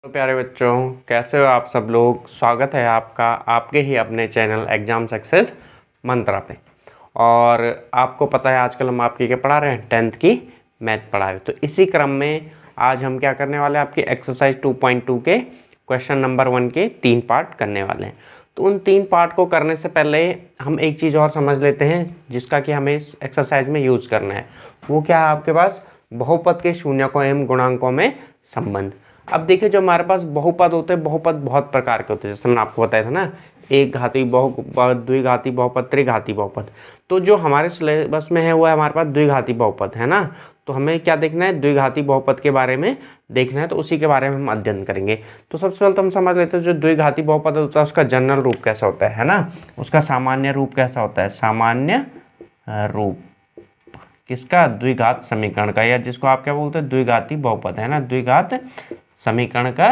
तो प्यारे बच्चों, कैसे हो आप सब लोग। स्वागत है आपका आपके ही अपने चैनल एग्ज़ाम सक्सेस मंत्रा पे। और आपको पता है आजकल हम आपकी क्या पढ़ा रहे हैं, 10th की मैथ पढ़ा रहे हैं। तो इसी क्रम में आज हम क्या करने वाले हैं, आपकी एक्सरसाइज 2.2 के क्वेश्चन नंबर 1 के 3 पार्ट करने वाले हैं। तो उन 3 पार्ट को करने से पहले हम एक चीज़ और समझ लेते हैं जिसका कि हमें इस एक्सरसाइज में यूज़ करना है। वो क्या है, आपके पास बहुपद के शून्यकों एवं गुणांकों में संबंध। अब देखिए, जो हमारे पास बहुपद होते हैं, बहुपद बहुत प्रकार के होते हैं। जैसे मैंने आपको बताया था ना, एक घाती बहुपद, द्विघाती बहुपद, त्रिघाती बहुपद। तो जो हमारे सिलेबस में है वो है हमारे पास द्विघाती बहुपद, है ना। तो हमें क्या देखना है, द्विघाती बहुपद के बारे में देखना है, तो उसी के बारे में हम अध्ययन करेंगे। तो सबसे पहले तो हम समझ लेते हैं जो द्विघाती बहुपद होता है उसका जनरल रूप कैसा होता है ना। उसका सामान्य रूप कैसा होता है, सामान्य रूप किसका, द्विघात समीकरण का, या जिसको आप क्या बोलते हैं, द्विघाती बहुपद, है ना। द्विघात समीकरण का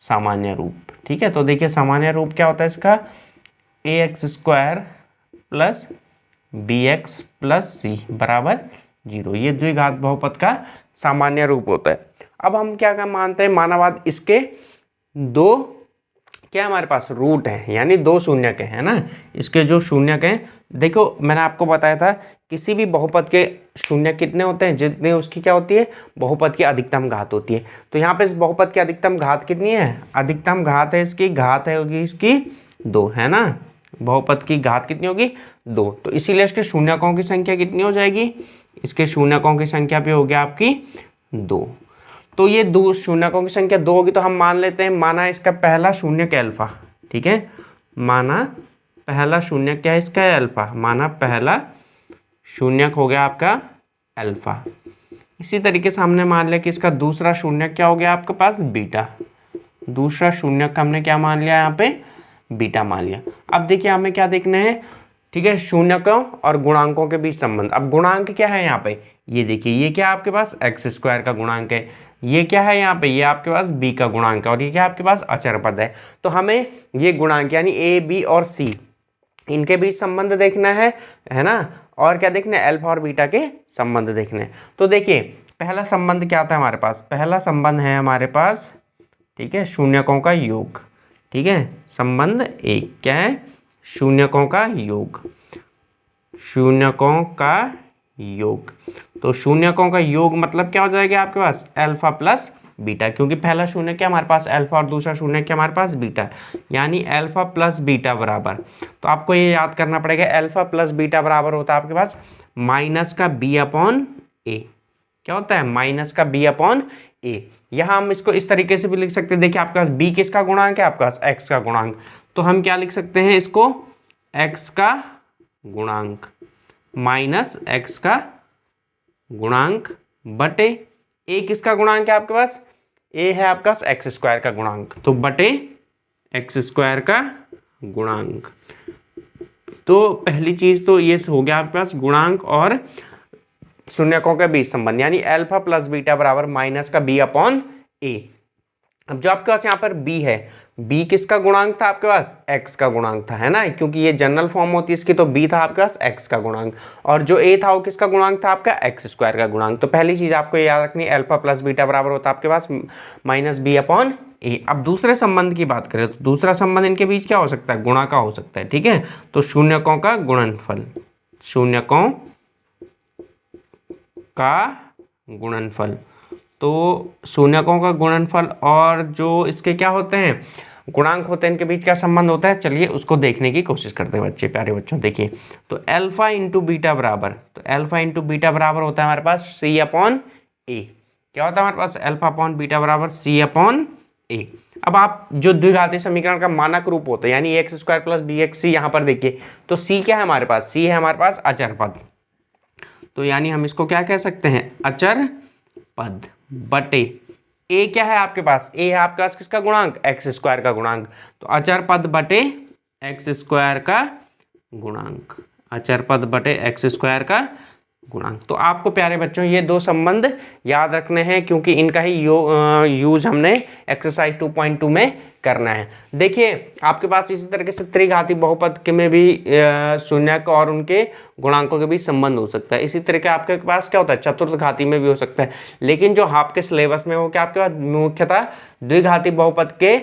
सामान्य रूप, ठीक है। तो देखिए सामान्य रूप क्या होता है इसका, ax² plus bx plus c बराबर 0। ये द्विघात बहुपद का सामान्य रूप होता है। अब हम क्या मानते हैं, मानावाद, इसके दो क्या हमारे पास रूट हैं, यानी दो शून्यक हैं, है ना। इसके जो शून्यक हैं, देखो मैंने आपको बताया था किसी भी बहुपद के शून्य कितने होते हैं, जितने उसकी क्या होती है, बहुपद की अधिकतम घात होती है। तो यहाँ पे इस बहुपद की अधिकतम घात कितनी है, अधिकतम घात है इसकी, घात है होगी इसकी 2, है ना। बहुपद की घात कितनी होगी, 2। तो इसीलिए इसके शून्यकों की संख्या कितनी हो जाएगी, इसके शून्यकों की संख्या भी हो गया आपकी 2। तो ये दो शून्यकों की संख्या 2 होगी, तो हम मान लेते हैं, माना इसका पहला शून्यक अल्फा, ठीक है। माना पहला शून्यक क्या है इसका, अल्फा। माना पहला शून्यक हो गया आपका अल्फा। इसी तरीके से हमने मान लिया कि इसका दूसरा शून्यक क्या हो गया आपके पास, बीटा। दूसरा शून्यक हमने क्या मान लिया, यहाँ पे बीटा मान लिया। अब देखिए हमें क्या देखना है, ठीक है, शून्यकों और गुणांकों के बीच संबंध। अब गुणांक क्या है यहाँ पे, ये देखिए, ये क्या आपके पास x² का गुणांक है, ये क्या है यहाँ पे, ये आपके पास b का गुणांक है, और ये क्या आपके पास अचर पद है। तो हमें ये गुणांक यानी a, b और c इनके बीच संबंध देखना है ना। और क्या देखना है, अल्फा और बीटा के संबंध देखने हैं। तो देखिए पहला संबंध क्या आता है हमारे पास, पहला संबंध है हमारे पास, ठीक है, शून्यकों का योग, ठीक है। संबंध एक क्या है, शून्यकों का योग, शून्यकों का योग। तो शून्यकों का योग मतलब क्या हो जाएगा आपके पास, अल्फा प्लस बीटा, क्योंकि पहला शून्य क्या हमारे पास अल्फा और दूसरा शून्य क्या हमारे पास बीटा, यानी अल्फा प्लस बीटा बराबर। तो आपको ये याद करना पड़ेगा, अल्फा प्लस बीटा बराबर होता है आपके पास माइनस का b/a। क्या होता है, माइनस का b/a। यहाँ हम इसको इस तरीके से भी लिख सकते हैं, देखिए आपके पास b किसका गुणांक है, आपके पास x का गुणांक। तो हम क्या लिख सकते हैं इसको, x का गुणांक माइनस x का गुणांक बटे a किसका गुणांक है आपके पास, a है आपका x² का गुणांक, तो बटे x² का गुणांक। तो पहली चीज तो ये हो गया आपके पास गुणांक और शून्यकों के बीच संबंध, यानी अल्फा प्लस बीटा बराबर माइनस का b/a। अब जो आपके पास यहाँ पर b है, b किसका गुणांक था आपके पास, x का गुणांक था, है ना, क्योंकि ये जनरल फॉर्म होती है इसकी। तो b था आपके पास x का गुणांक, और जो a था वो किसका गुणांक था, आपका x² का गुणांक। तो पहली चीज आपको याद रखनी है, अल्फा प्लस बीटा बराबर होता है आपके पास माइनस b/a। अब दूसरे संबंध की बात करें तो दूसरा संबंध इनके बीच क्या हो सकता है, गुणा का हो सकता है, ठीक है। तो शून्यकों का गुणनफल, शून्यकों का गुणनफल। तो शून्यकों का गुणनफल और जो इसके क्या होते हैं, गुणांक होते हैं, इनके बीच क्या संबंध होता है, चलिए उसको देखने की कोशिश करते हैं बच्चे, प्यारे बच्चों। देखिए तो अल्फा इंटू बीटा बराबर, तो अल्फा इंटू बीटा बराबर होता है हमारे पास c/a। क्या होता है हमारे पास, अल्फा अपॉन बीटा बराबर c/a। अब आप जो द्विघाती समीकरण का मानक रूप होता है, यानी x² प्लस bx c, यहाँ पर देखिए तो c क्या है हमारे पास, c है हमारे पास अचर पद। तो यानी हम इसको क्या कह सकते हैं, अचर पद बटे a क्या है आपके पास, a है आपके पास किसका गुणांक, x² का गुणांक। तो अचर पद बटे x² का गुणांक, अचर पद बटे x² का गुणांक। तो आपको प्यारे बच्चों ये दो संबंध याद रखने हैं, क्योंकि इनका ही यूज हमने एक्सरसाइज 2.2 में करना है। देखिए आपके पास इसी तरीके से त्रिघाती बहुपद के में भी शून्यक और उनके गुणांकों के बीच संबंध हो सकता है। इसी तरीके आपके पास क्या होता है, चतुर्थघाती में भी हो सकता है। लेकिन जो आपके सिलेबस में हो क्या आपके पास मुख्यतः द्विघाती बहुपद के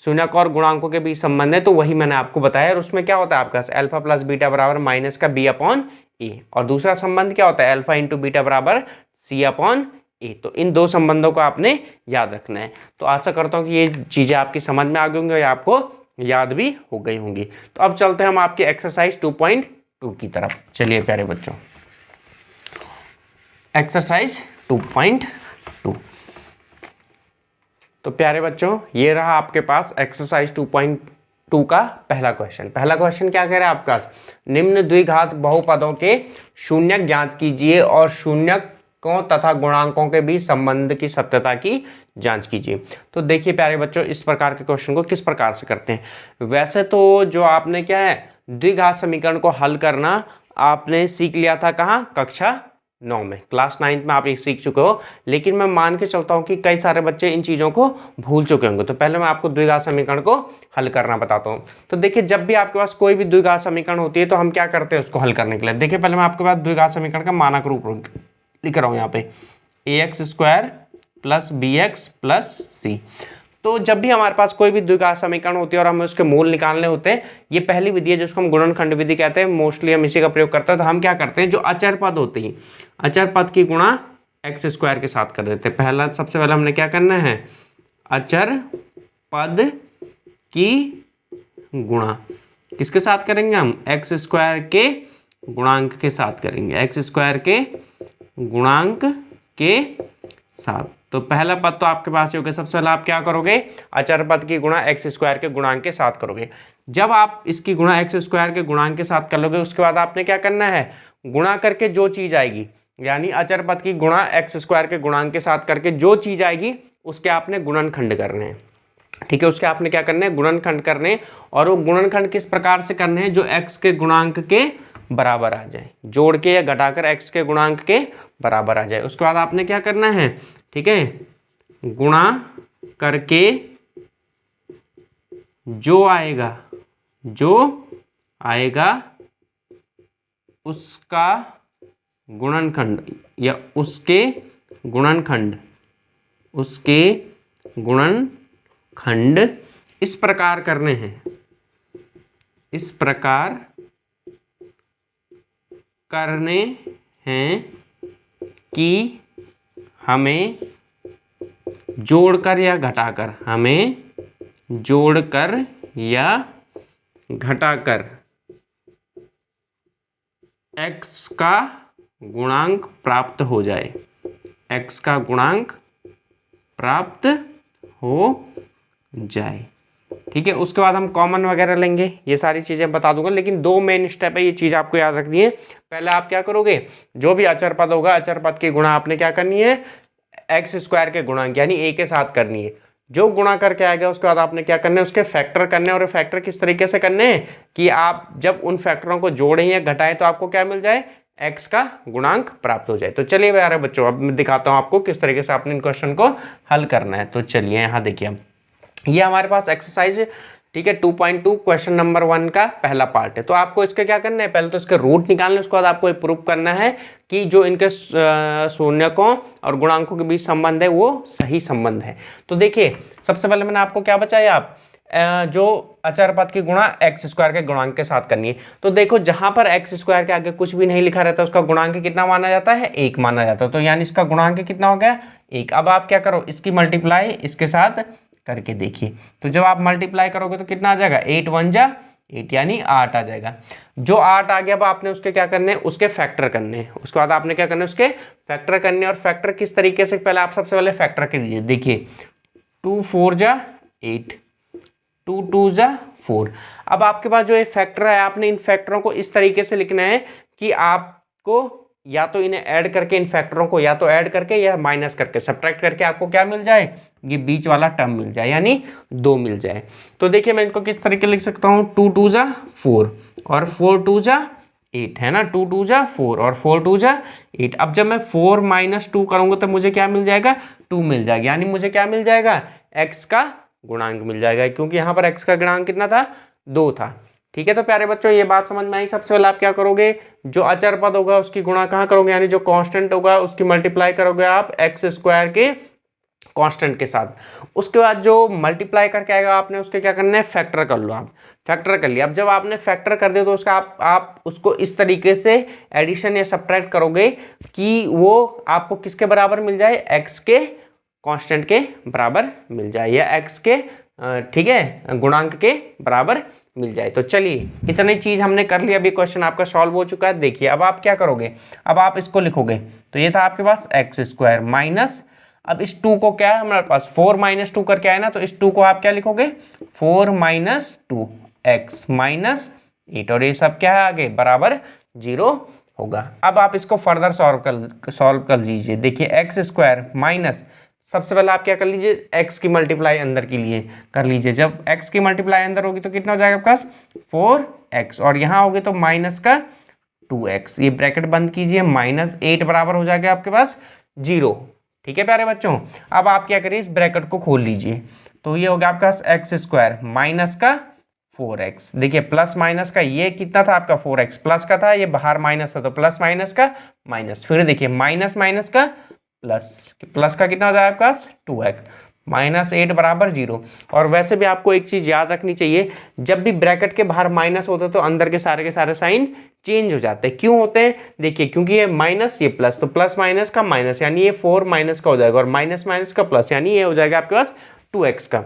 शून्यक और गुणांकों के बीच संबंध है, तो वही मैंने आपको बताया। और उसमें क्या होता है आपके पास अल्फा प्लस बीटा बराबर माइनस का बी अपॉन ए, और दूसरा संबंध क्या होता है अल्फा इंटू बीटा बराबर सी अपॉन ए। तो इन दो संबंधों को आपने याद रखना है। तो आशा करता हूँ कि ये चीज़ें आपकी समझ में आ गई होंगी और आपको याद भी हो गई होंगी। तो अब चलते हैं हम आपकी एक्सरसाइज 2.2 की तरफ। चलिए प्यारे बच्चों, एक्सरसाइज 2.2। तो प्यारे बच्चों ये रहा आपके पास एक्सरसाइज 2.2 का पहला क्वेश्चन। पहला क्वेश्चन क्या कह रहा है आपका, निम्न द्विघात बहुपदों के शून्यक ज्ञात कीजिए और शून्यकों तथा गुणांकों के बीच संबंध की सत्यता की जांच कीजिए। तो देखिए प्यारे बच्चों इस प्रकार के क्वेश्चन को किस प्रकार से करते हैं। वैसे तो जो आपने क्या है द्विघात समीकरण को हल करना आपने सीख लिया था कहाँ, कक्षा 9 में, क्लास 9 में आप ये सीख चुके हो। लेकिन मैं मान के चलता हूँ कि कई सारे बच्चे इन चीज़ों को भूल चुके होंगे। तो पहले मैं आपको द्विघात समीकरण को हल करना बताता हूँ। तो देखिए जब भी आपके पास कोई भी द्विघात समीकरण होती है तो हम क्या करते हैं उसको हल करने के लिए। देखिए पहले मैं आपके पास द्विघात समीकरण का मानक रूप लिख रहा हूँ यहाँ पे, ax² + bx + c। तो जब भी हमारे पास कोई भी द्विघात समीकरण होती है और हमें उसके मूल निकालने होते हैं, ये पहली विधि है जिसको हम गुणनखंड विधि कहते हैं। मोस्टली हम इसी का प्रयोग करते हैं। तो हम क्या करते हैं, जो अचर पद होती है अचर पद की गुणा x² के साथ कर देते हैं। पहला सबसे पहले हमने क्या करना है, अचर पद की गुणा किसके साथ करेंगे हम, x² के गुणांक के साथ करेंगे, x² के गुणांक के साथ। तो पहला पद तो आपके पास हो गया। सबसे पहले आप क्या करोगे, अचर पद की गुणा x² के गुणांक के साथ करोगे। जब आप इसकी गुणा x² के गुणांक के साथ कर लोगे उसके बाद आपने क्या करना है, गुणा करके जो चीज आएगी, यानी अचर पद की गुणा x² के गुणांक के साथ करके जो चीज आएगी उसके आपने गुणनखंड करने हैं। ठीक है, उसके आपने क्या करने हैं, गुणनखंड करने। और वो गुणनखंड किस प्रकार से करने हैं, जो x के गुणांक के बराबर आ जाए, जोड़ के या घटाकर x के गुणांक के बराबर आ जाए। उसके बाद आपने क्या करना है, ठीक है, गुणा करके जो आएगा उसका गुणनखंड या उसके गुणनखंड इस प्रकार करने हैं, इस प्रकार करने हैं कि हमें जोड़कर या घटाकर, हमें जोड़कर या घटाकर x का गुणांक प्राप्त हो जाए, x का गुणांक प्राप्त हो जाए। ठीक है, उसके बाद हम कॉमन वगैरह लेंगे, ये सारी चीज़ें बता दूंगा। लेकिन दो मेन स्टेप है, ये चीज़ आपको याद रखनी है। पहले आप क्या करोगे, जो भी अचर पद होगा अचर पद की गुणा आपने क्या करनी है, x² के गुणांक यानी a के साथ करनी है। जो गुणा करके आएगा उसके बाद आपने क्या करना है, उसके फैक्टर करने। और फैक्टर किस तरीके से करने हैं कि आप जब उन फैक्टरों को जोड़ें या घटाएं तो आपको क्या मिल जाए, x का गुणांक प्राप्त हो जाए। तो चलिए यार बच्चों, अब मैं दिखाता हूँ आपको किस तरीके से आपने इन क्वेश्चन को हल करना है। तो चलिए यहाँ देखिए, ये हमारे पास एक्सरसाइज, ठीक है, 2.2 क्वेश्चन नंबर 1 का पहला पार्ट है। तो आपको इसके क्या करना है, पहले तो इसके रूट निकालने, उसके बाद आपको ये प्रूफ करना है कि जो इनके शून्यकों और गुणांकों के बीच संबंध है वो सही संबंध है। तो देखिए सबसे पहले मैंने आपको क्या बताया, आप जो अचर पद की गुणा x² के गुणांक के साथ करनी है। तो देखो जहां पर x² के आगे कुछ भी नहीं लिखा रहता उसका गुणांक कितना माना जाता है, 1 माना जाता है। तो यानी इसका गुणांक कितना हो गया, 1। अब आप क्या करो, इसकी मल्टीप्लाई इसके साथ करके देखिए। तो जब आप मल्टीप्लाई करोगे तो कितना आ जाएगा, 8 × 1 = 8 यानी 8 आ जाएगा। जो 8 आ गया अब आपने उसके क्या करने, उसके फैक्टर करने हैं। उसके बाद आपने क्या करना है, उसके फैक्टर करने। और फैक्टर किस तरीके से, पहले आप सबसे पहले फैक्टर कीजिए। देखिए 2 × 4 = 8, 2 × 2 = 4। अब आपके पास जो ये फैक्टर है, आपने इन फैक्टरों को इस तरीके से लिखना है कि आपको या तो इन्हें ऐड करके, इन फैक्टरों को या तो ऐड करके या माइनस करके, सब्ट्रैक्ट करके आपको क्या मिल जाए, ये बीच वाला टर्म मिल जाए, यानी 2 मिल जाए। तो देखिए मैं इनको किस तरीके लिख सकता हूँ, 2 × 2 = 4 और 4 × 2 = 8 है ना, 2 2 जा 4 और 4 2 जा 8। अब जब मैं 4 माइनस 2 करूँगा तो मुझे क्या मिल जाएगा, 2 मिल जाएगा, यानी मुझे क्या मिल जाएगा, x का गुणांक मिल जाएगा, क्योंकि यहाँ पर x का गुणांक कितना था, 2 था। ठीक है, तो प्यारे बच्चों ये बात समझ में आई। सबसे पहले आप क्या करोगे, जो अचर पद होगा उसकी गुणा कहाँ करोगे, यानी जो कांस्टेंट होगा उसकी मल्टीप्लाई करोगे आप एक्स स्क्वायर के कांस्टेंट के साथ। उसके बाद जो मल्टीप्लाई करके आएगा आपने उसके क्या करना है, फैक्टर कर लो। आप फैक्टर कर लिया। अब जब आपने फैक्टर कर दिया तो उसका आप उसको इस तरीके से एडिशन या सब्ट्रैक्ट करोगे कि वो आपको किसके बराबर मिल जाए, एक्स के कांस्टेंट के बराबर मिल जाए, या एक्स के ठीक है गुणांक के बराबर मिल जाए। तो चलिए इतनी चीज़ हमने कर लिया, अभी क्वेश्चन आपका सॉल्व हो चुका है। देखिए अब आप क्या करोगे, अब आप इसको लिखोगे, तो ये था आपके पास एक्स स्क्वायर माइनस, अब इस 2 को क्या है हमारे पास, 4 माइनस 2 करके आए ना, तो इस 2 को आप क्या लिखोगे, 4 माइनस 2 एक्स माइनस 8, और ये सब क्या है आगे बराबर 0 होगा। अब आप इसको फर्दर सॉल्व कर लीजिए। देखिए एक्स स्क्वायर माइनस, सबसे पहले आप क्या कर लीजिए, x की मल्टीप्लाई अंदर के लिए कर लीजिए। जब x की मल्टीप्लाई अंदर होगी तो कितना हो जाएगा आपके पास, 4x, और यहाँ होगी तो माइनस का 2x, ये ब्रैकेट बंद कीजिए, माइनस 8 बराबर हो जाएगा आपके पास 0। ठीक है प्यारे बच्चों, अब आप क्या करिए, इस ब्रैकेट को खोल लीजिए, तो ये हो गया आपका एक्स स्क्वायर माइनस का 4x। देखिए प्लस माइनस का ये कितना था आपका 4x प्लस का था, ये बाहर माइनस था तो प्लस माइनस का माइनस, फिर देखिए माइनस माइनस का प्लस का कितना हो जाएगा आपका 2x माइनस 8 बराबर 0। और वैसे भी आपको एक चीज़ याद रखनी चाहिए, जब भी ब्रैकेट के बाहर माइनस होता है तो अंदर के सारे साइन चेंज हो जाते हैं। क्यों होते हैं, देखिए क्योंकि ये माइनस ये प्लस, तो प्लस माइनस का माइनस यानी ये 4 माइनस का हो जाएगा, और माइनस माइनस का प्लस यानी ये हो जाएगा आपके पास 2x का।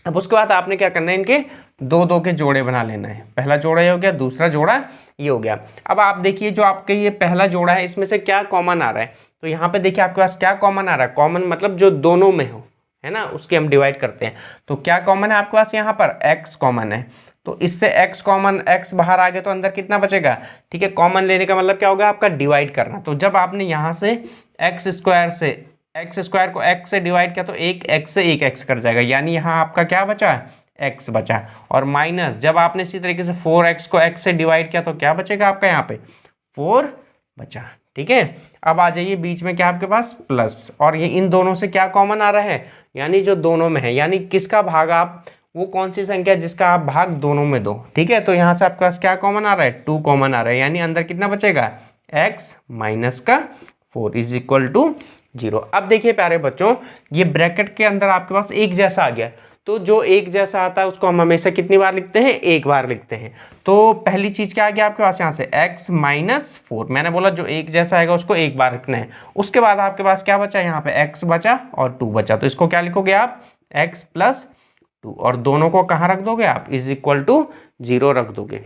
अब उसके बाद आपने क्या करना है, इनके दो दो के जोड़े बना लेना है। पहला जोड़ा ये हो गया, दूसरा जोड़ा ये हो गया। अब आप देखिए जो आपके ये पहला जोड़ा है इसमें से क्या कॉमन आ रहा है, तो यहाँ पे देखिए आपके पास क्या कॉमन आ रहा है, कॉमन मतलब जो दोनों में हो, है ना, उसके हम डिवाइड करते हैं। तो क्या कॉमन है आपके पास, यहाँ पर x कॉमन है, तो इससे x कॉमन, x बाहर आ गया तो अंदर कितना बचेगा। ठीक है, कॉमन लेने का मतलब क्या होगा आपका, डिवाइड करना। तो जब आपने यहाँ से एक्स स्क्वायर को x से डिवाइड किया तो एक x से एक x कर जाएगा, यानी यहाँ आपका क्या बचा, x बचा। और माइनस जब आपने इसी तरीके से 4x को x से डिवाइड किया तो क्या बचेगा आपका, यहाँ पे 4 बचा। ठीक है, अब आ जाइए बीच में क्या आपके पास प्लस, और ये इन दोनों से क्या कॉमन आ रहा है, यानी जो दोनों में है, यानी किसका भाग आप, वो कौन सी संख्या जिसका आप भाग दोनों में दो। ठीक है, तो यहाँ से आपके पास क्या कॉमन आ रहा है, 2 कॉमन आ रहा है, यानी अंदर कितना बचेगा, x माइनस का 4 इज इक्वल टू 0। अब देखिए प्यारे बच्चों, ये ब्रैकेट के अंदर आपके पास एक जैसा आ गया, तो जो एक जैसा आता है उसको हम हमेशा कितनी बार लिखते हैं, एक बार लिखते हैं। तो पहली चीज क्या आ गया आपके पास, यहाँ से x माइनस 4, मैंने बोला जो एक जैसा आएगा उसको एक बार लिखना है। उसके बाद आपके पास क्या बचा, यहाँ पे x बचा और 2 बचा, तो इसको क्या लिखोगे आप, x प्लस 2, और दोनों को कहाँ रख दोगे आप, इज इक्वल टू 0 रख दोगे।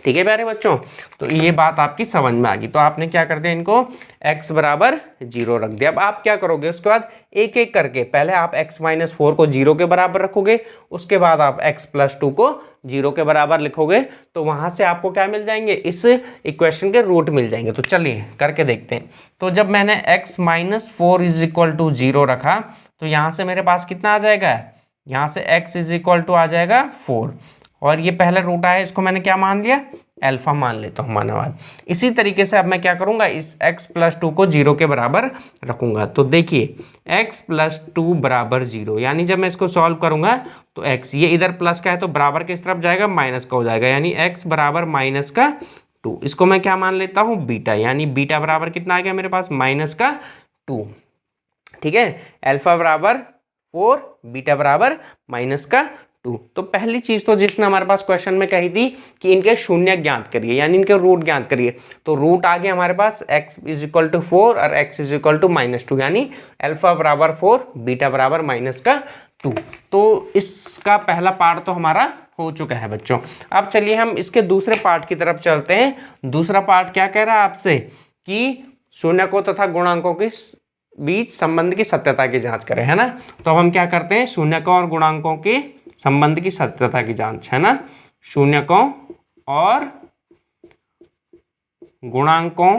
ठीक है प्यारे बच्चों, तो ये बात आपकी समझ में आ गई। तो आपने क्या कर दिया, इनको x बराबर 0 रख दिया। अब आप क्या करोगे, उसके बाद एक एक करके पहले आप x माइनस 4 को 0 के बराबर रखोगे, उसके बाद आप x प्लस 2 को 0 के बराबर लिखोगे, तो वहां से आपको क्या मिल जाएंगे, इस इक्वेशन के रूट मिल जाएंगे। तो चलिए करके देखते हैं। तो जब मैंने x minus 4 is equal to 0 रखा, तो यहाँ से मेरे पास कितना आ जाएगा, यहाँ से x इज इक्वल टू आ जाएगा 4, और ये पहला रूट आया, इसको मैंने क्या मान लिया, अल्फा मान लेता हूँ मानावाद। इसी तरीके से अब मैं क्या करूँगा, इस x प्लस 2 को 0 के बराबर रखूँगा। तो देखिए x प्लस 2 बराबर 0, यानी जब मैं इसको सॉल्व करूँगा तो x ये इधर प्लस का है तो बराबर किस तरफ जाएगा, माइनस का हो जाएगा, यानी x बराबर माइनस का 2। इसको मैं क्या मान लेता हूँ, बीटा, यानी बीटा बराबर कितना आ गया मेरे पास, माइनस का 2। ठीक है, अल्फा बराबर 4, बीटा बराबर माइनस का 2। तो पहली चीज तो जिसने हमारे पास क्वेश्चन में कही थी कि इनके शून्य ज्ञात करिए, यानी इनके रूट ज्ञात करिए, तो रूट आ गया हमारे पास x इज इक्वल टू 4 और x इज इक्वल टू -2, यानी अल्फा बराबर 4, बीटा बराबर माइनस का 2। तो इसका पहला पार्ट तो हमारा हो चुका है बच्चों। अब चलिए हम इसके दूसरे पार्ट की तरफ चलते हैं। दूसरा पार्ट क्या कह रहा है आपसे, कि शून्यकों तथा गुणांकों के बीच संबंध की सत्यता की जांच करें, है ना। तो अब हम क्या करते हैं, शून्यकों और गुणांकों के संबंध की सत्यता की जांच, है ना, शून्यकों और गुणांकों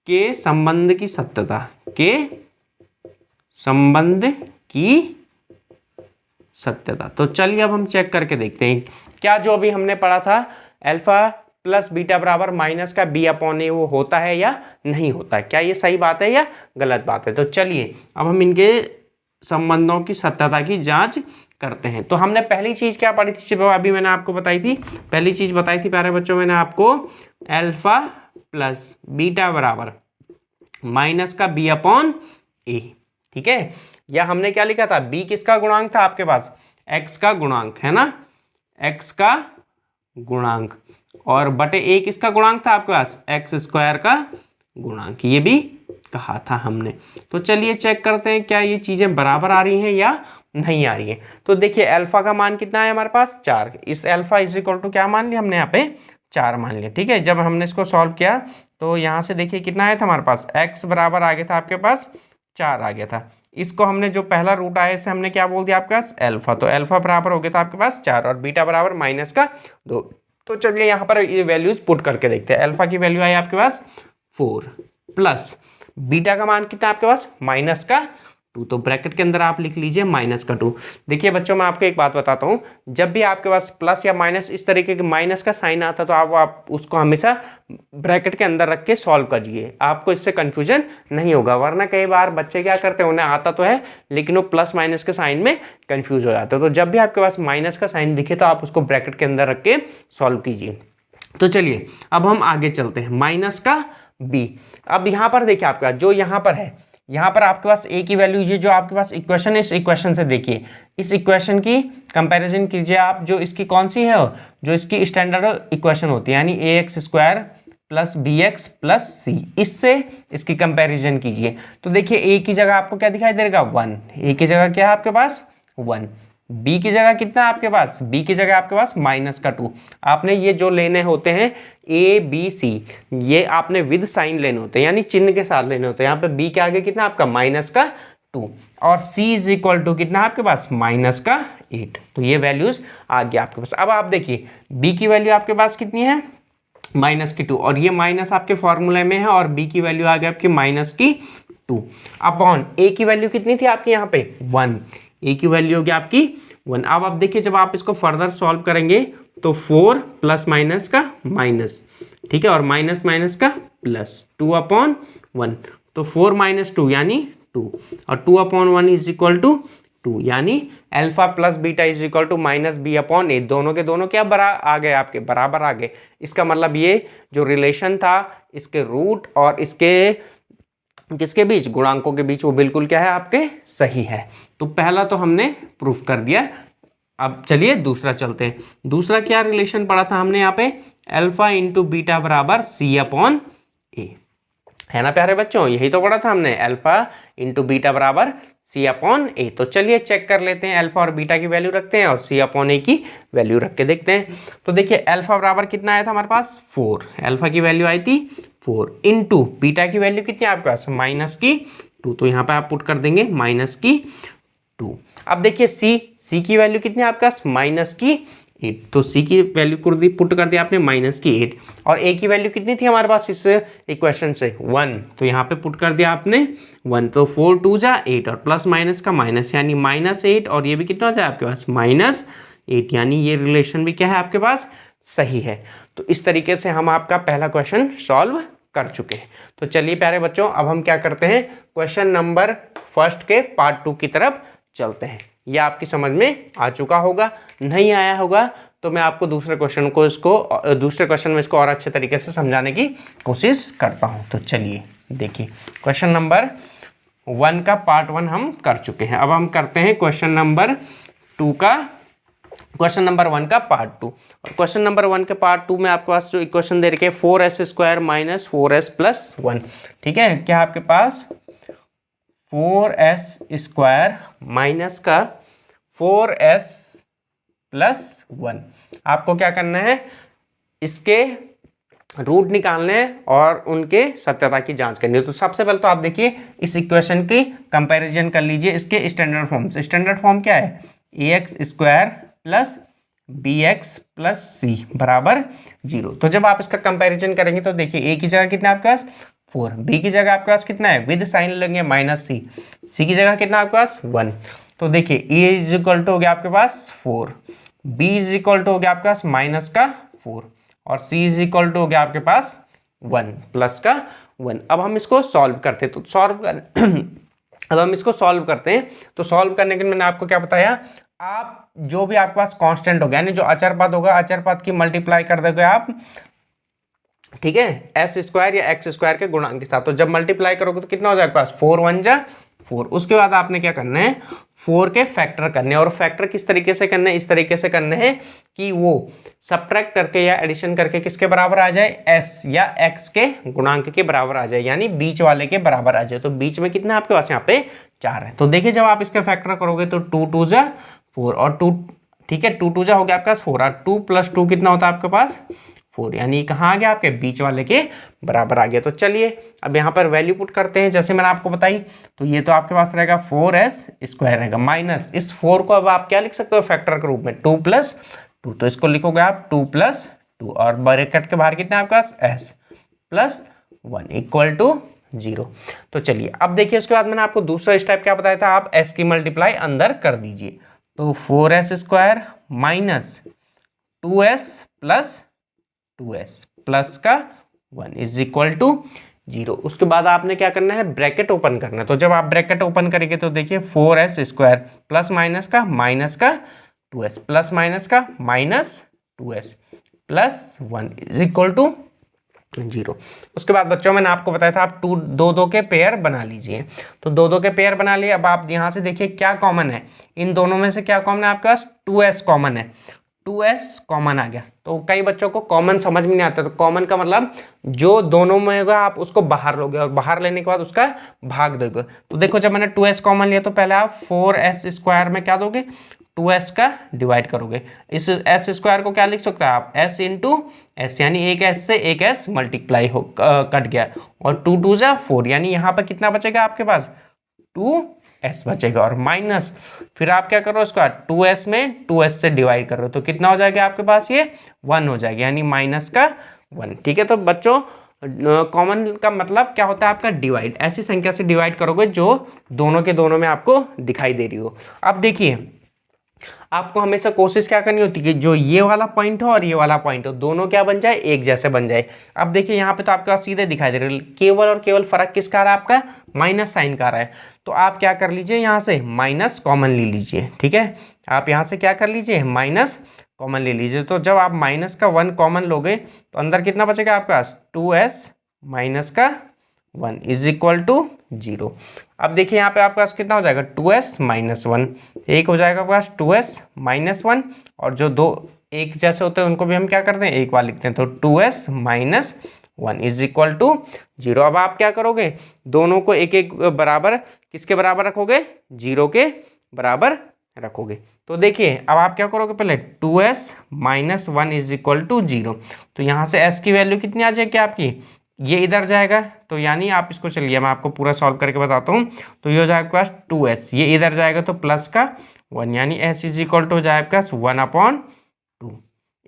के संबंध की सत्यता, के संबंध की सत्यता। तो चलिए अब हम चेक करके देखते हैं क्या जो अभी हमने पढ़ा था अल्फा प्लस बीटा बराबर माइनस का बी अपॉन ए वो होता है या नहीं होता है, क्या ये सही बात है या गलत बात है। तो चलिए अब हम इनके संबंधों की सत्यता की जांच करते हैं। तो हमने पहली चीज़ क्या पढ़ी थी, अभी मैंने आपको बताई थी, पहली चीज़ बताई थी प्यारे बच्चों मैंने आपको, अल्फा प्लस बीटा बराबर माइनस का बी अपॉन ए। ठीक है, या हमने क्या लिखा था, बी किसका गुणांक था आपके पास, एक्स का गुणांक है ना, एक्स का गुणांक, और बटे ए किसका गुणांक था आपके पास, एक्स स्क्वायर का गुणांक, ये भी कहा था हमने। तो चलिए चेक करते हैं क्या ये चीज़ें बराबर आ रही हैं या नहीं आ रही है। तो देखिए अल्फा का मान कितना है हमारे पास 4, इस अल्फा इज इक्वल टू क्या मान लिया हमने यहाँ पे 4 मान लिया। ठीक है, जब हमने इसको सॉल्व किया तो यहाँ से देखिए कितना आया था हमारे पास, x बराबर आ गया था आपके पास 4 आ गया था। इसको हमने जो पहला रूट आया इसे हमने क्या बोल दिया आपके पास अल्फा, तो अल्फा बराबर हो गया था आपके पास 4 और बीटा बराबर माइनस का 2। तो चलिए यहाँ पर ये वैल्यूज पुट करके देखते हैं। अल्फा की वैल्यू आई आपके पास 4 प्लस बीटा का मान कितना आपके पास माइनस का 2, तो ब्रैकेट के अंदर आप लिख लीजिए माइनस का 2। देखिए बच्चों मैं आपको एक बात बताता हूँ, जब भी आपके पास प्लस या माइनस इस तरीके के माइनस का साइन आता है तो आप उसको हमेशा ब्रैकेट के अंदर रख के सॉल्व करिए, आपको इससे कंफ्यूजन नहीं होगा। वरना कई बार बच्चे क्या करते हैं, उन्हें आता तो है लेकिन वो प्लस माइनस के साइन में कन्फ्यूज हो जाते हैं। तो जब भी आपके पास माइनस का साइन दिखे तो आप उसको ब्रैकेट के अंदर रख के सॉल्व कीजिए। तो चलिए अब हम आगे चलते हैं, माइनस का बी। अब यहाँ पर देखिए आपका जो यहाँ पर है, यहाँ पर आपके पास ए की वैल्यू, ये जो आपके पास इक्वेशन है इस इक्वेशन से देखिए, इस इक्वेशन की कंपैरिजन कीजिए आप, जो इसकी कौन सी है, जो इसकी स्टैंडर्ड इक्वेशन होती है यानी a x square plus b x plus c, इससे इसकी कंपैरिजन कीजिए। तो देखिए ए की जगह आपको क्या दिखाई देगा 1, ए की जगह क्या है आपके पास 1, बी की जगह कितना है आपके पास, बी की जगह आपके पास माइनस का 2। आपने ये जो लेने होते हैं ए बी सी, ये आपने विद साइन लेने होते हैं यानी चिन्ह के साथ लेने होते हैं। यहाँ पे बी के आगे कितना आपका माइनस का 2 और सी इज इक्वल टू कितना आपके पास माइनस का 8। तो ये वैल्यूज आ गया आपके पास। अब आप देखिए बी की वैल्यू आपके पास कितनी है माइनस की 2, और ये माइनस आपके फॉर्मूले में है, और बी की वैल्यू आ गई आपकी माइनस की 2 अपॉन ए की वैल्यू कितनी थी आपकी यहाँ पे 1, ए की वैल्यू होगी आपकी 1। अब आप देखिए जब आप इसको फर्दर सॉल्व करेंगे तो 4 प्लस माइनस का माइनस, ठीक है, और माइनस माइनस का प्लस 2 अपॉन 1, तो 4 माइनस 2 यानी 2, और 2 अपॉन 1 इज इक्वल टू 2, यानी alpha plus beta is equal to minus b upon a. दोनों के दोनों क्या आ गए आपके बराबर आ गए। इसका मतलब ये जो रिलेशन था इसके रूट और इसके किसके बीच, गुणांकों के बीच, वो बिल्कुल क्या है आपके सही है। तो पहला तो हमने प्रूफ कर दिया। अब चलिए दूसरा चलते हैं। दूसरा क्या रिलेशन पढ़ा था हमने यहाँ पे, अल्फा इंटू बीटा बराबर सी अपॉन ए, है ना प्यारे बच्चों, यही तो पढ़ा था हमने, अल्फा इंटू बीटा बराबर सी अपॉन ए। तो चलिए चेक कर लेते हैं, अल्फा और बीटा की वैल्यू रखते हैं और सी अपॉन ए की वैल्यू रख के देखते हैं। तो देखिए अल्फा बराबर कितना आया था हमारे पास 4, अल्फा की वैल्यू आई थी 4 इंटू बीटा की वैल्यू कितनी है आपके पास माइनस की 2, तो यहाँ पे आप पुट कर देंगे माइनस की 2। अब देखिए सी की वैल्यू कितनी है आपके पास माइनस की 8, तो सी की वैल्यू पुट कर दिया आपने माइनस की 8, और ए की वैल्यू कितनी थी हमारे पास इस इक्वेशन से 1, तो यहाँ पे पुट कर दिया आपने 1, तो 4 2 जा 8 और प्लस माइनस का माइनस यानी माइनस 8, और ये भी कितना हो जाए आपके पास माइनस 8, यानी ये रिलेशन भी क्या है आपके पास सही है। तो इस तरीके से हम आपका पहला क्वेश्चन सॉल्व कर चुके हैं। तो चलिए प्यारे बच्चों अब हम क्या करते हैं, क्वेश्चन नंबर फर्स्ट के पार्ट 2 की तरफ चलते हैं। यह आपकी समझ में आ चुका होगा, नहीं आया होगा तो मैं आपको दूसरे क्वेश्चन में इसको और अच्छे तरीके से समझाने की कोशिश करता हूं। तो चलिए देखिए क्वेश्चन नंबर 1 का पार्ट 1 हम कर चुके हैं। अब हम करते हैं क्वेश्चन नंबर 1 का पार्ट 2। और क्वेश्चन नंबर 1 के पार्ट 2 में आपके पास जो इक्वेशन दे रखे हैं 4s square minus 4s plus 1, ठीक है, क्या आपके पास 4s स्क्वायर माइनस का 4s प्लस 1, आपको क्या करना है, इसके रूट निकालने हैं और उनके सत्यता की जांच करनी है। तो सबसे पहले तो आप देखिए इस इक्वेशन की कंपैरिजन कर लीजिए इसके स्टैंडर्ड फॉर्म से। स्टैंडर्ड फॉर्म क्या है, ax square plus bx plus c बराबर 0। तो जब आप इसका कंपैरिजन करेंगे तो देखिए a की जगह कितना आपके पास 4, b की जगह आपके पास कितना है विद साइन लेंगे माइनस सी, सी की जगह कितना आपके पास 1, तो देखिए ए इज इक्वल टू हो गया आपके पास 4, बी इज इक्वल टू हो गया आपके पास माइनस का 4 और सी इज इक्वल टू हो गया आपके पास 1 प्लस का 1। अब हम इसको सॉल्व करते हैं, तो अब हम इसको सॉल्व करते हैं। तो सॉल्व करने के लिए मैंने आपको क्या बताया, आप जो भी आपके पास कांस्टेंट होगा यानी जो अचर पद होगा, अचर पद की मल्टीप्लाई कर दोगे आप, ठीक है, एस स्क्वायर या एक्स स्क्वायर के गुणांक के साथ। तो जब मल्टीप्लाई करोगे तो कितना हो जाएगा पास 4 1 जा 4। उसके बाद आपने क्या करना है, 4 के फैक्टर करने हैं। और फैक्टर किस तरीके से करने हैं, इस तरीके से करने हैं कि वो सब्ट्रैक्ट करके या एडिशन करके किसके बराबर आ जाए, एस या एक्स के गुणांक के बराबर आ जाए, यानी बीच वाले के बराबर आ जाए। तो बीच में कितना आपके पास यहाँ पे 4 है। तो देखिए जब आप इसके फैक्टर करोगे तो 2 2 जा 4 और 2, ठीक है, 2 2 जा हो गया आपके पास 4 और 2 + 2 कितना होता है आपके पास 4, यानी कहाँ आ गया आपके बीच वाले के बराबर आ गया। तो चलिए अब यहाँ पर वैल्यू पुट करते हैं जैसे मैंने आपको बताई। तो ये तो आपके पास रहेगा 4s स्क्वायर रहेगा माइनस इस 4 को अब आप क्या लिख सकते हो फैक्टर के रूप में 2 + 2। तो इसको लिखोगे आप 2 + 2 और ब्रैकेट के बाहर कितना है आपके पास s + 1 इक्वल टू 0। तो चलिए अब देखिए उसके बाद मैंने आपको दूसरा स्टेप क्या बताया था, आप s की मल्टीप्लाई अंदर कर दीजिए। तो 4s square minus 2s + 2s plus का 1 इज इक्वल टू 0। उसके बाद आपने क्या करना है, ब्रैकेट ओपन करना है। तो जब आप ब्रैकेट ओपन करेंगे तो देखिए 4s स्क्वायर प्लस माइनस का 2s प्लस माइनस का minus 2s plus 1 is equal to 0। उसके बाद बच्चों मैंने आपको बताया था आप दो दो के पेयर बना लीजिए। तो दो दो के पेयर बना लिए। अब आप यहाँ से देखिए क्या कॉमन है, इन दोनों में से क्या कॉमन है आपके पास 2s कॉमन है, 2s कॉमन आ गया। तो कई बच्चों को कॉमन समझ में नहीं आता। तो कॉमन का मतलब जो दोनों में होगा आप उसको बाहर लोगे और बाहर लेने के बाद उसका भाग दोगे। तो देखो जब मैंने 2s कॉमन लिया तो पहले आप 4s स्क्वायर में क्या दोगे 2s का डिवाइड करोगे। इस s स्क्वायर को क्या लिख सकते हैं आप s इंटू s, यानी एक s से एक s मल्टीप्लाई हो कट गया और 2 2 जा 4, यानी यहाँ पर कितना बचेगा आपके पास 2s बचेगा और माइनस फिर आप क्या करो इसका 2s में 2s से डिवाइड करो तो कितना हो जाएगा आपके पास ये 1 हो जाएगा, यानी माइनस का 1। ठीक है, तो बच्चों कॉमन का मतलब क्या होता है आपका डिवाइड, ऐसी संख्या से डिवाइड करोगे जो दोनों के दोनों में आपको दिखाई दे रही हो। अब देखिए आपको हमेशा कोशिश क्या करनी होती है कि जो ये वाला पॉइंट हो और ये वाला पॉइंट हो दोनों क्या बन जाए एक जैसे बन जाए। अब देखिए यहाँ पे तो आपके पास सीधे दिखाई दे रहा है, केवल और केवल फर्क किसका आ रहा है आपका माइनस साइन का आ रहा है। तो आप क्या कर लीजिए यहाँ से माइनस कॉमन ले लीजिए। ठीक है, आप यहाँ से क्या कर लीजिए माइनस कॉमन ले लीजिए। तो जब आप माइनस का 1 कॉमन लोगे तो अंदर कितना बचेगा आपके पास 2s माइनस का 1 इज इक्वल टू 0। अब देखिए यहाँ पे आपके पास कितना हो जाएगा 2s माइनस 1, एक हो जाएगा आपके पास 2s माइनस 1 और जो दो एक जैसे होते हैं उनको भी हम क्या करते हैं एक बार लिखते हैं। तो 2s minus 1 is equal to 0। अब आप क्या करोगे दोनों को एक एक बराबर किसके बराबर रखोगे 0 के बराबर रखोगे। तो देखिए अब आप क्या करोगे पहले 2s minus 1 is equal to 0। तो यहाँ से s की वैल्यू कितनी आ जाएगी आपकी, ये इधर जाएगा तो यानी आप इसको चलिए मैं आपको पूरा सॉल्व करके बताता हूँ। तो ये हो जाएगा आपके पास 2s, ये इधर जाएगा तो प्लस का 1 यानी s इज इक्वल टू हो जाएगा आपके पास 1/2।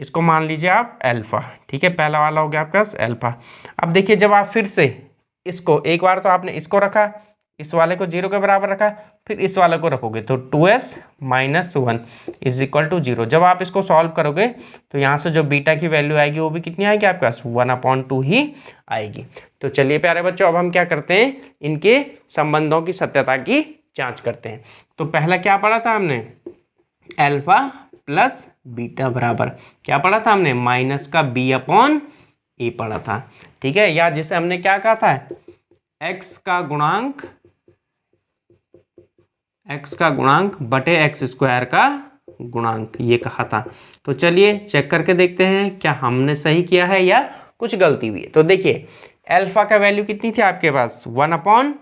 इसको मान लीजिए आप अल्फा। ठीक है, पहला वाला हो गया आपके पास अल्फा। अब देखिए जब आप फिर से इसको एक बार तो आपने इसको रखा, इस वाले को 0 के बराबर रखा, फिर इस वाले को रखोगे तो 2s minus 1 is equal to 0। जब आप इसको सॉल्व करोगे तो यहाँ से जो बीटा की वैल्यू आएगी वो भी कितनी आएगी आपके पास 1/2 ही आएगी। तो चलिए प्यारे बच्चों अब हम क्या करते हैं इनके संबंधों की सत्यता की जांच करते हैं। तो पहला क्या पढ़ा था हमने अल्फा प्लस बीटा बराबर क्या पढ़ा था हमने माइनस का b/a पढ़ा था। ठीक है, या जिसे हमने क्या कहा था x का गुणांक बटे x स्क्वायर का गुणांक ये कहा था। तो चलिए चेक करके देखते हैं क्या हमने सही किया है या कुछ गलती हुई है। तो देखिए अल्फा का वैल्यू कितनी थी आपके पास 1/2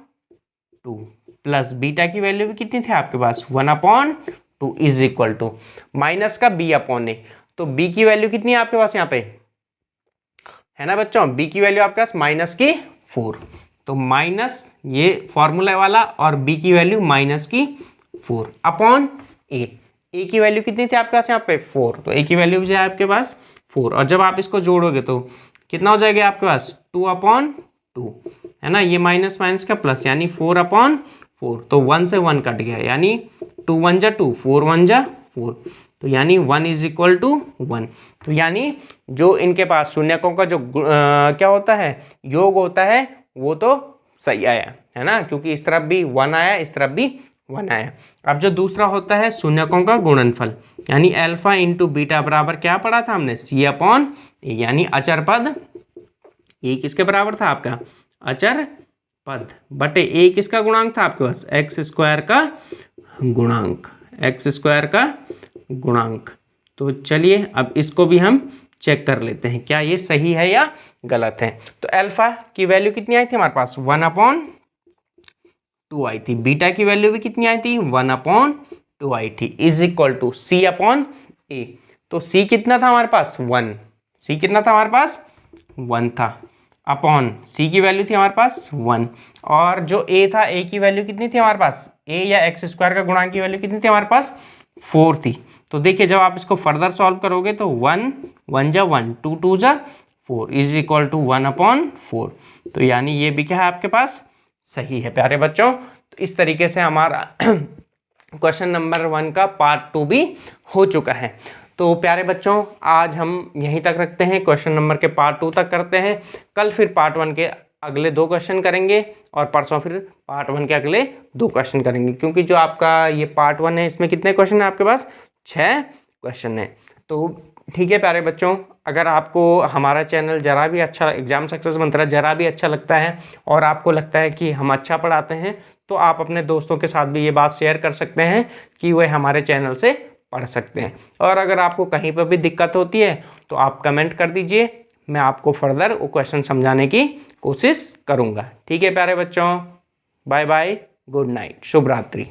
प्लस बीटा की वैल्यू भी कितनी थी आपके पास 1/2 इज इक्वल टू माइनस का b/a। तो b की वैल्यू कितनी है आपके पास यहाँ पे है ना बच्चों, b की वैल्यू आपके पास माइनस की 4। तो माइनस ये फॉर्मूला वाला और b की वैल्यू माइनस की 4 अपॉन a की वैल्यू कितनी थी आपके पास यहाँ पे 4। तो a की वैल्यू भी है आपके पास 4 और जब आप इसको जोड़ोगे तो कितना हो जाएगा आपके पास 2/2 है ना, ये माइनस माइनस का प्लस यानी 4/4। तो 1 से 1 कट गया यानी 2 1 जा 2, 4 1 जा 4, तो यानी 1 इज इक्वल टू 1। तो यानी जो इनके पास शून्यकों का जो क्या होता है, योग होता है, वो तो सही आया है ना, क्योंकि इस तरफ भी 1 आया, इस तरफ भी 1 आया। अब जो दूसरा होता है शून्यकों का गुणनफल, यानी अल्फा इंटू बीटा बराबर क्या पढ़ा था हमने, सी अपॉन ए, यानी अचर पद, ए किसके बराबर था आपका, अचर पद, बटे ए किसका गुणांक था आपके पास, एक्स स्क्वायर का गुणांक, एक्स स्क्वायर का गुणांक। तो चलिए अब इसको भी हम चेक कर लेते हैं क्या ये सही है या गलत है। तो अल्फा की वैल्यू कितनी आई थी हमारे पास, 1/2 आई थी, बीटा की वैल्यू भी कितनी आई थी, 1/2 आई थी, is equal to c upon a. तो सी कितना था हमारे पास, 1, सी कितना था हमारे पास, 1 था, अपॉन सी की वैल्यू थी हमारे पास 1, और जो ए था, ए की वैल्यू कितनी थी हमारे पास, ए या एक्स स्क्वायर का गुणांक की वैल्यू कितनी थी हमारे पास, 4 थी। तो देखिए जब आप इसको फर्दर सॉल्व करोगे तो 1 1 जा 1, 2 2 जा 4 इज इक्वल टू 1/4। तो यानी ये भी क्या है आपके पास, सही है प्यारे बच्चों। तो इस तरीके से हमारा क्वेश्चन नंबर 1 का पार्ट 2 भी हो चुका है। तो प्यारे बच्चों आज हम यहीं तक रखते हैं, क्वेश्चन नंबर के पार्ट 2 तक करते हैं। कल फिर पार्ट 1 के अगले 2 क्वेश्चन करेंगे और परसों फिर पार्ट 1 के अगले 2 क्वेश्चन करेंगे, क्योंकि जो आपका ये पार्ट 1 है इसमें कितने क्वेश्चन है आपके पास, 6 क्वेश्चन है। तो ठीक है प्यारे बच्चों, अगर आपको हमारा चैनल जरा भी अच्छा, एग्जाम सक्सेस मंत्रा जरा भी अच्छा लगता है और आपको लगता है कि हम अच्छा पढ़ाते हैं, तो आप अपने दोस्तों के साथ भी ये बात शेयर कर सकते हैं कि वे हमारे चैनल से पढ़ सकते हैं। और अगर आपको कहीं पर भी दिक्कत होती है तो आप कमेंट कर दीजिए, मैं आपको फर्दर वो क्वेश्चन समझाने की कोशिश करूँगा। ठीक है प्यारे बच्चों, बाय बाय, गुड नाइट, शुभ रात्रि।